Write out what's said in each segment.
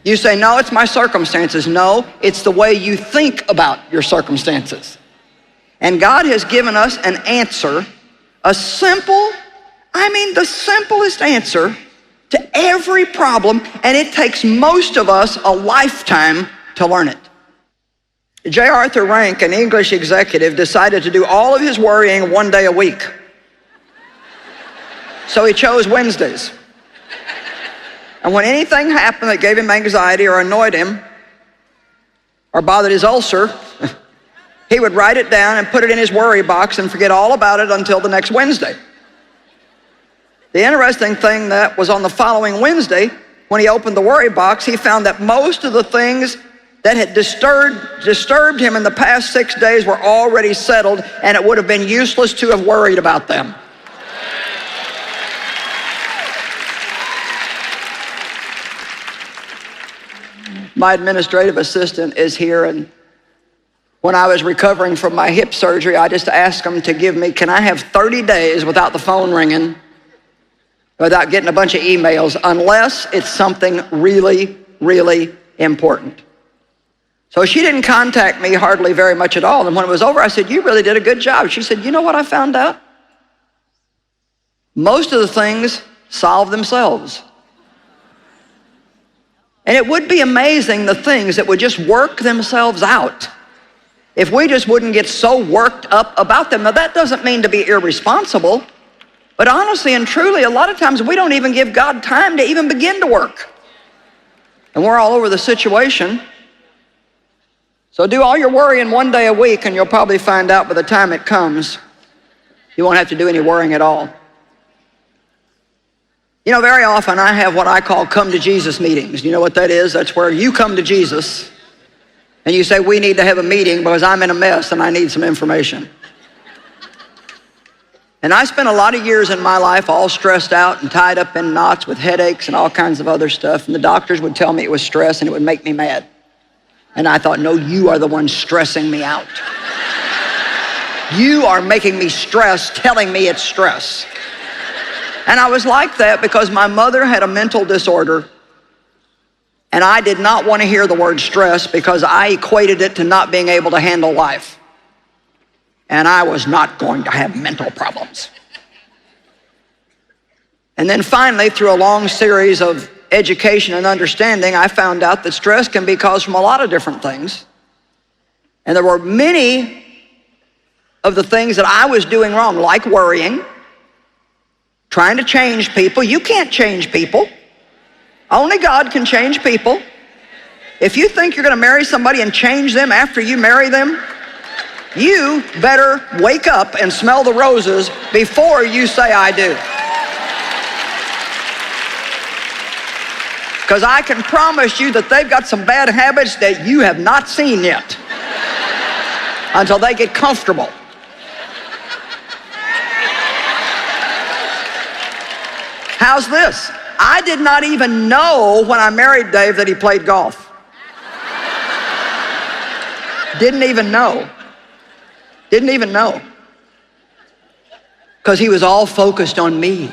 You say, no, it's my circumstances. No, it's the way you think about your circumstances. And God has given us an answer, the simplest answer to every problem, and it takes most of us a lifetime to learn it. J. Arthur Rank, an English executive, decided to do all of his worrying one day a week. So he chose Wednesdays. And when anything happened that gave him anxiety or annoyed him or bothered his ulcer, he would write it down and put it in his worry box and forget all about it until the next Wednesday. The interesting thing that was on the following Wednesday, when he opened the worry box, he found that most of the things that had disturbed him in the past 6 days were already settled, and it would have been useless to have worried about them. My administrative assistant is here, and when I was recovering from my hip surgery, I just asked him to give me, can I have 30 days without the phone ringing, without getting a bunch of emails, unless it's something really, really important. So she didn't contact me hardly very much at all. And when it was over, I said, you really did a good job. She said, you know what I found out? Most of the things solve themselves. And it would be amazing the things that would just work themselves out if we just wouldn't get so worked up about them. Now, that doesn't mean to be irresponsible, but honestly and truly, a lot of times we don't even give God time to even begin to work. And we're all over the situation. So do all your worrying one day a week, and you'll probably find out by the time it comes, you won't have to do any worrying at all. You know, very often I have what I call come to Jesus meetings. You know what that is? That's where you come to Jesus and you say, we need to have a meeting because I'm in a mess and I need some information. And I spent a lot of years in my life all stressed out and tied up in knots with headaches and all kinds of other stuff. And the doctors would tell me it was stress and it would make me mad. And I thought, no, you are the one stressing me out. You are making me stress, telling me it's stress. And I was like that because my mother had a mental disorder, and I did not want to hear the word stress because I equated it to not being able to handle life. And I was not going to have mental problems. And then finally, through a long series of education and understanding, I found out that stress can be caused from a lot of different things. And there were many of the things that I was doing wrong, like worrying, trying to change people. You can't change people. Only God can change people. If you think you're going to marry somebody and change them after you marry them, you better wake up and smell the roses before you say I do. Because I can promise you that they've got some bad habits that you have not seen yet until they get comfortable. How's this? I did not even know when I married Dave that he played golf. Didn't even know. Didn't even know. Because he was all focused on me.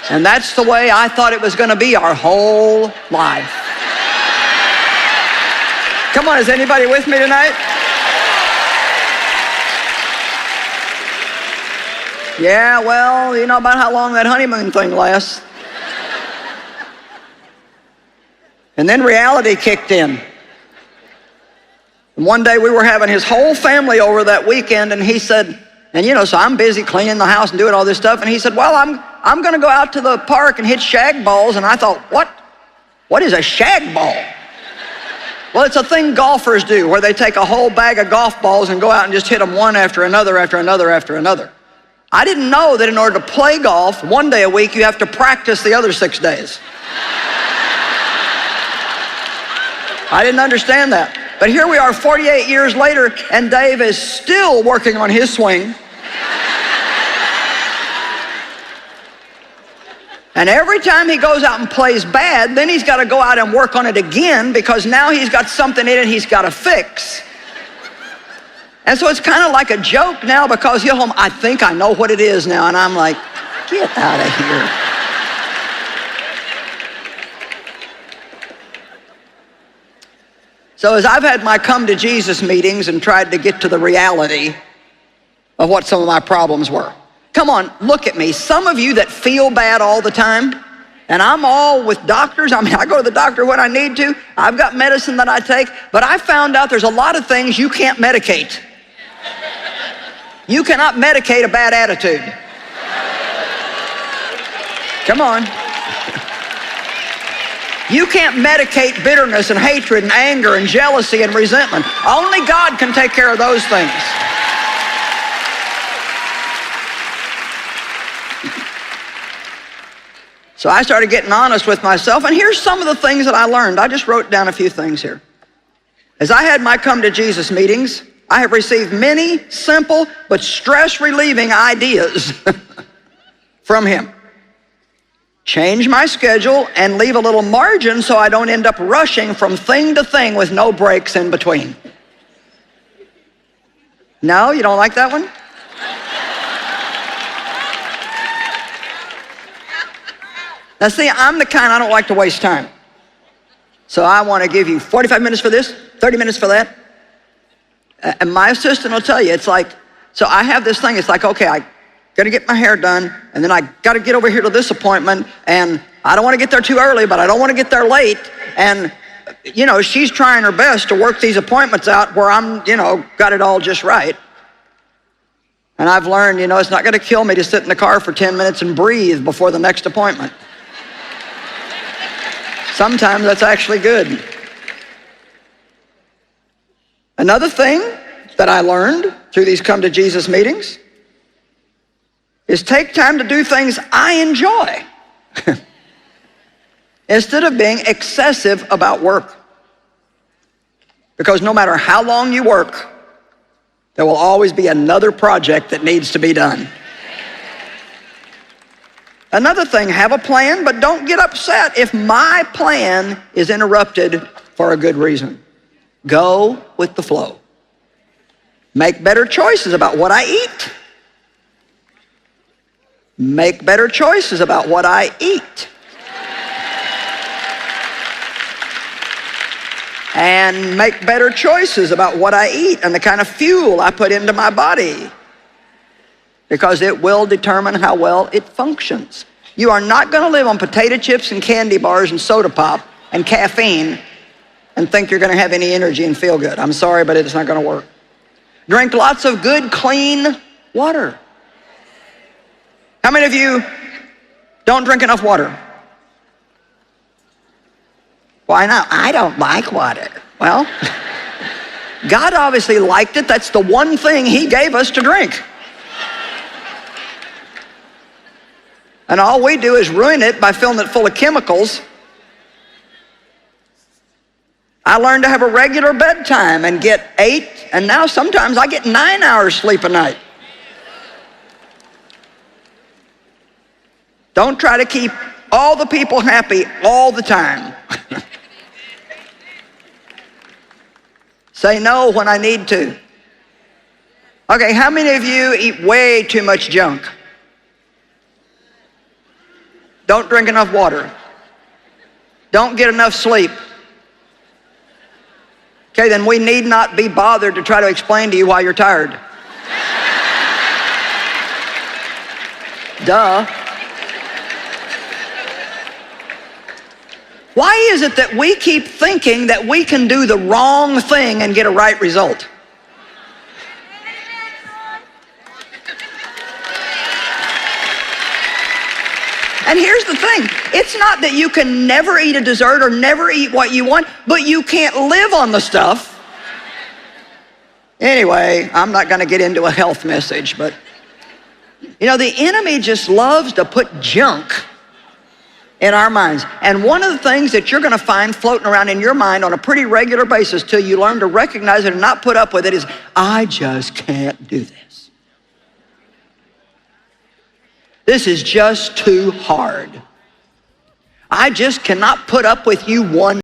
And that's the way I thought it was going to be our whole life. Come on, is anybody with me tonight? Yeah, well, you know about how long that honeymoon thing lasts. And then reality kicked in. And one day we were having his whole family over that weekend, and he said, and you know, so I'm busy cleaning the house and doing all this stuff, and he said, well, I'm going to go out to the park and hit shag balls. And I thought, what is a shag ball? Well, it's a thing golfers do where they take a whole bag of golf balls and go out and just hit them one after another, after another, after another. I didn't know that in order to play golf one day a week, you have to practice the other 6 days. I didn't understand that. But here we are 48 years later, and Dave is still working on his swing. And every time he goes out and plays bad, then he's got to go out and work on it again because now he's got something in it he's got to fix. And so it's kind of like a joke now because he'll home, I think I know what it is now. And I'm like, get out of here. So as I've had my come to Jesus meetings and tried to get to the reality of what some of my problems were. Come on, look at me. Some of you that feel bad all the time, and I'm all with doctors. I mean, I go to the doctor when I need to. I've got medicine that I take, but I found out there's a lot of things you can't medicate. You cannot medicate a bad attitude. Come on. You can't medicate bitterness and hatred and anger and jealousy and resentment. Only God can take care of those things. So I started getting honest with myself, and here's some of the things that I learned. I just wrote down a few things here. As I had my come to Jesus meetings, I have received many simple but stress-relieving ideas from him. Change my schedule and leave a little margin so I don't end up rushing from thing to thing with no breaks in between. No, you don't like that one? Now see, I'm the kind, I don't like to waste time. So I want to give you 45 minutes for this, 30 minutes for that. And my assistant will tell you, it's like, so I have this thing, it's like, okay, I got to get my hair done, and then I got to get over here to this appointment, and I don't want to get there too early, but I don't want to get there late. And, you know, she's trying her best to work these appointments out where I'm, you know, got it all just right. And I've learned, you know, it's not going to kill me to sit in the car for 10 minutes and breathe before the next appointment. Sometimes that's actually good. Another thing that I learned through these come to Jesus meetings is take time to do things I enjoy instead of being excessive about work. Because no matter how long you work, there will always be another project that needs to be done. Another thing, have a plan, but don't get upset if my plan is interrupted for a good reason. Go with the flow. Make better choices about what I eat. Make better choices about what I eat. And make better choices about what I eat and the kind of fuel I put into my body, because it will determine how well it functions. You are not going to live on potato chips and candy bars and soda pop and caffeine and think you're going to have any energy and feel good. I'm sorry, but it's not going to work. Drink lots of good, clean water. How many of you don't drink enough water? Why not? I don't like water. Well, God obviously liked it. That's the one thing he gave us to drink. And all we do is ruin it by filling it full of chemicals. I learned to have a regular bedtime and get 8, and now sometimes I get 9 hours sleep a night. Don't try to keep all the people happy all the time. Say no when I need to. Okay, how many of you eat way too much junk? Don't drink enough water. Don't get enough sleep. Okay, then we need not be bothered to try to explain to you why you're tired. Duh. Why is it that we keep thinking that we can do the wrong thing and get a right result? And here's the thing, it's not that you can never eat a dessert or never eat what you want, but you can't live on the stuff. Anyway, I'm not going to get into a health message, but you know, the enemy just loves to put junk in our minds. And one of the things that you're going to find floating around in your mind on a pretty regular basis till you learn to recognize it and not put up with it is, I just can't do this. This is just too hard. I just cannot put up with you one